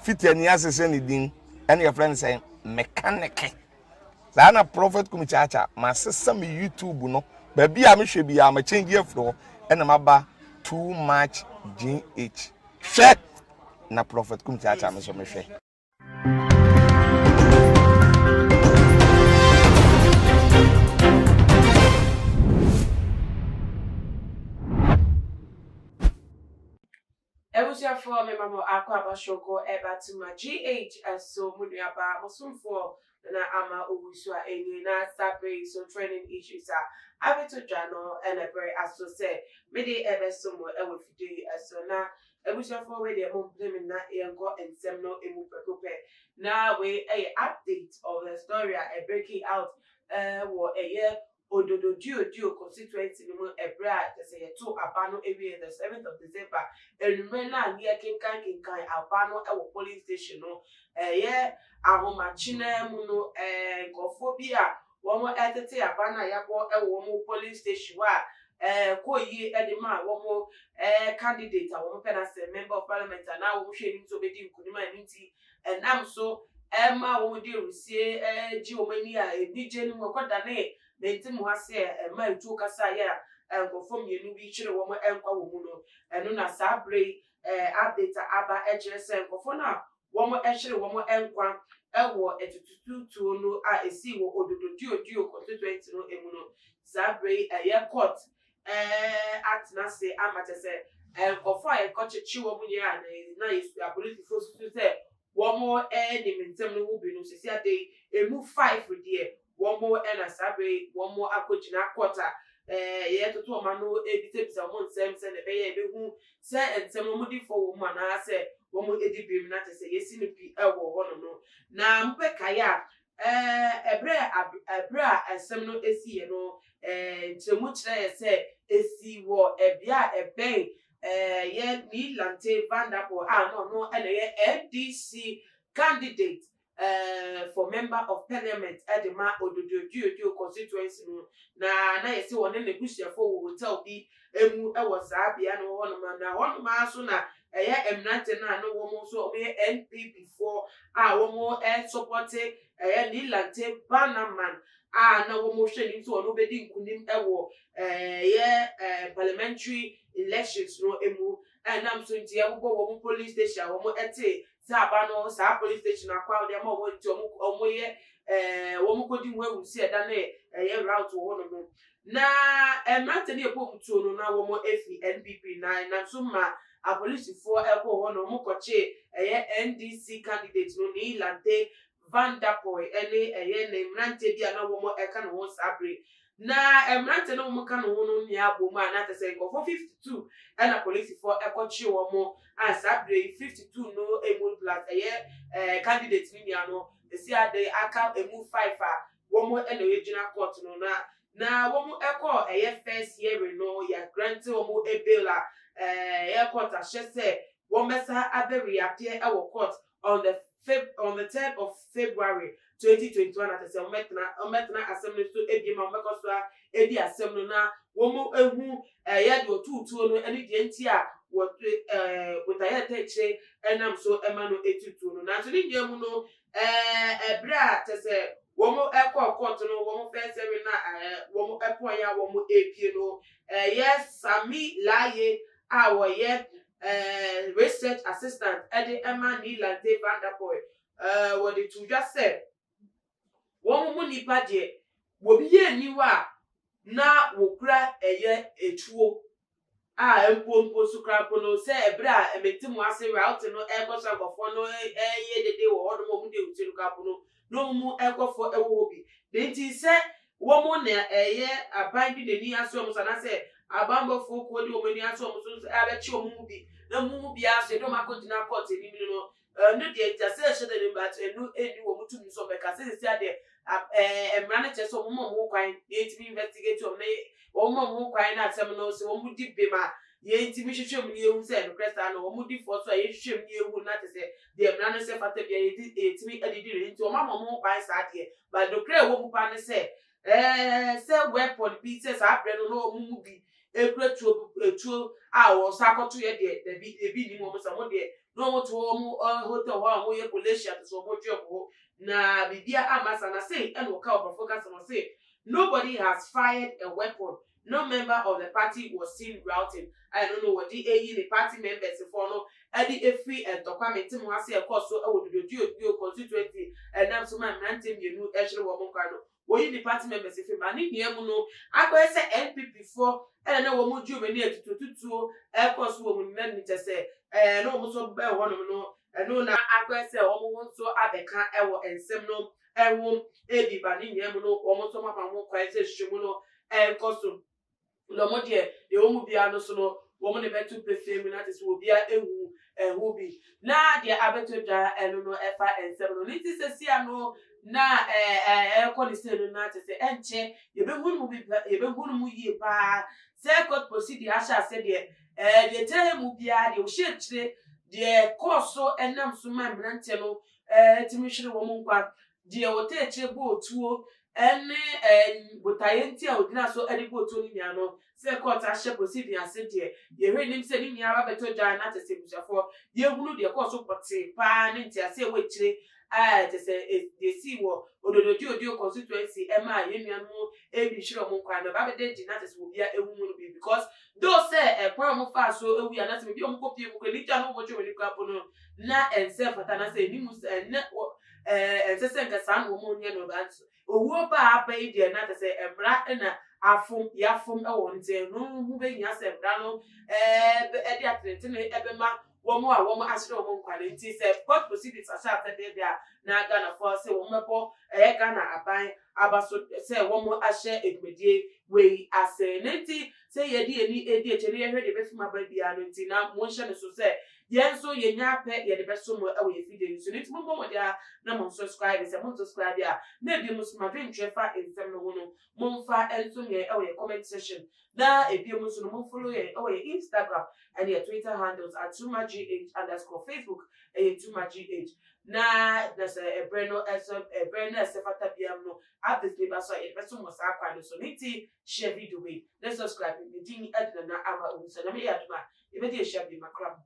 fit any asese ni din and your friend say mechanic na prophet kumichacha ma sesa me YouTube no ba bia me hwe bia ma change afro and maba too much gh hwe na prophet kumichacha me so me hwe Ebusia for me mama akwa abashoko eba to my GH so munuaba mosumfo na ama owusu a enyi na sabre so training issues a abeto dwano and a very aso say me de ebe so mo e we fide so na ebusia for we de mo blame na yenko ensem no emu pekope na we a update of the story a breaking out wo eye Odododiodio constituency no ebra te say to abano ewie the 7th of December enumere na ye kinkan abano e wo police station no ye ahomachina mu no gofo bi a wo mo etete abana yabo e wo mo police station wa koyi edema wo mo candidate a wo mo pena say member of parliament na wo mo hwe ni to be di nkunima nti enam so ma wo di rusie ji wo mani a edije ni mo koda ne Benti muhase ma etu kasa ya nkofo mienu bi chire wo mo enkwa wo mu no eno na sabre update aba ejire se nkofo na wo mo ehire wo mo enkwa ewo etututu no a esi wo Odododiodio constituency no emu no sabre ye court act na se amate se nkofo a ekochechi wo mu ya na yesu apolice force se wo mo ni mentem no wo bi no sisi ade emu 5 there womo ena sabe womo akojina kwota ye toto oma no ebitebisa wo nsem se ne beye ebehu se ensem mo di fo wo ma na se womo edibim na te se yesi no pi ewo ho no na mpeka ya ebra ensem no esi ye no nchemu kire ye se esi wo ebia eben ye ni lante vandapo no ena ye NDC candidate for member of parliament edema Odododiodio constituency no na yesi won na busia for hotel bi emu e wo saa bia no ho no na ho no so na emnante na no wo mo so o me NPP for wo mo support ni lante banaman na wo mo hwe ni so no be di nkunim e wo parliamentary elections no emu nam so ntia wo mo police station wo mo ete Sabano sa police station akwa de ma wo nti omo ye wo mo kodi nwe wusi eda na ye route wo no na emrante ne epom tuo no na wo mo efi NPP na so ma a police for eko ho no mo koche NDC candidate no ni lante vandapoy ene na emrante bia na wo mo eka no ho sabre na emrante no mo ka no ho no nia boma na tese ko 52 na police for ekochi wo mo asabre 52 no emu plus candidate ni no esi ade aka emu 5 wo mo ene regional court no na wo mo eko first hearing no ya grant wo mo ebela court ahese wo mesa abe appear e wo court on the 3rd of February 2021 at the Ometna Assembly so ebima omekoso edi assembly na wo mo ehu ya do tutu no eni de ntia what with a teche enam so emano etutu no na so ni nyemu no bra te se wo mo ekọ court no wo mo first hearing na wo mo epo ya wo mo epie no yes Sami Laye wo ye research assistant edi emani lante vandapoy what the two just said wo mo nipa de wo bi ye niwa na wo kura etuo empompo sukrapo no se ebra emetimu ase route no ekosa gofo no ye dede wo hodo mo de utiru kapo no mu ekofo ewo bi de nti se wo mo na abandi de ni aso mo sana se abambo fo ko de wo ni aso mo so abechi wo mu bi na mu bi ase do makotina court ni no no de tase se de but eni wo mutu mi so be ka se se ade emra na cheso mo kwan ye ti investigate o na wo mo kwan na asem no se wo mu di bema ye ti mi hwehwem ni ehu se no kresta no wo mu di for so ye hwehwem ni ehu na te se de emra na se fata bia ye ti mi adidi re nti wo mo kwan sa de but do kra wo mu pa ne se weapon bi se sa bre no mu bi ekretu wo sakoto ye de bi ni mo so mo de no mo to mo hotel ho mo ye Malaysia to so mo job ho na bibia amasa na say and wo ka focus on say nobody has fired a weapon. No member of the party was seen routing. I don't know what the party members for no Eddie Efri and Tokwame Tim was here course so Odododiodio constituency and now so my man Tim you know actually woman kano. The party members if mani here no I say NPP for and now woman do many to air course woman men say no so bear one no and no na I say woman so abeka ewo ensem no ewo ebi bani here no woman so mama won kwai say shimuno and costume no de the omu bia no so no woman betu perfume na tese obi a ehu bi na de abeto dwa eno no efa ensem no niti se sia no na konise no na tese enche ye be hunu mu yie pa se court proceed asha se de tell mu bia de o she kire de course so enam so ma mbrante no timi hwere wo mu nkwa de o te kire bo otuo ene botaye ntia odina so edibo otuo ni nya no se court ashe proceed ase de ye hwe nim se ni nya ba beto dwa na tese bushafo ye hunu de course so pote pa ne ntia se we kire tese de si wo Odododiodio constituency ema ye nua no ebi hwere mo nkwa no ba be de na tese obi a ewu mu no bi because those say kwa mo fa so ewu ya na tese bi o mo kopie mo ko ni ja no mo twe ni kwa no na ense fata na se ni mu ne ensese nkasa no mo nya no ba owo ba aba ide na tese emra na afum yafum ewo nte no hu be nya se emra no edi atrete ne ebema womo a womo asre womo nkwale nti se court proceedings asha atade dia na Ghana for se womo mepo Ghana aban abaso se womo ahye egmedie we ase nti se yedi eni edi echere ye hwe de befuma ba bia no nti na mo hye ne so se yenso yenya pe ye de beso mo ewo ye video so nti mo mo dia na mo subscribe se mo subscribe ya na ebi mo suma ventwe fa ensem no wono mo mfa enso ye ewo ye comment section na ebi mo so no mo follow ye ewo ye Instagram and your Twitter handles at @𝑲iIIing_ Facebook @𝑲iIIing na there's a brand fata biam no update me so e person mo sa kwa so niti share video we let's subscribe me din edna na ama so na me yaduma e be dey share be makram